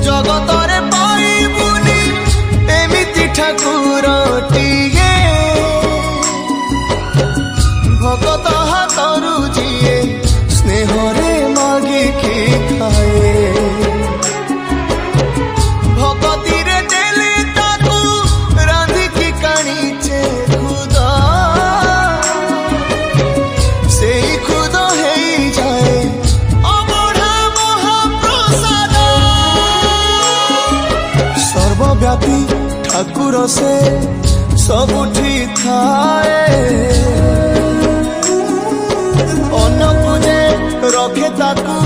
जगतरे पाइबुनी एमिति ठाकुरटिए भगत हाथरू जिए स्नेहरे मागिकी खाए भगतिरे देले ताकू रांधिकी काणीचे खुद से खुद हे जाए अबढ़ा महाप्रसाद सर्वव्यापी ठाकुर से सबुठी थाए अन्न पूजे रखे ताकू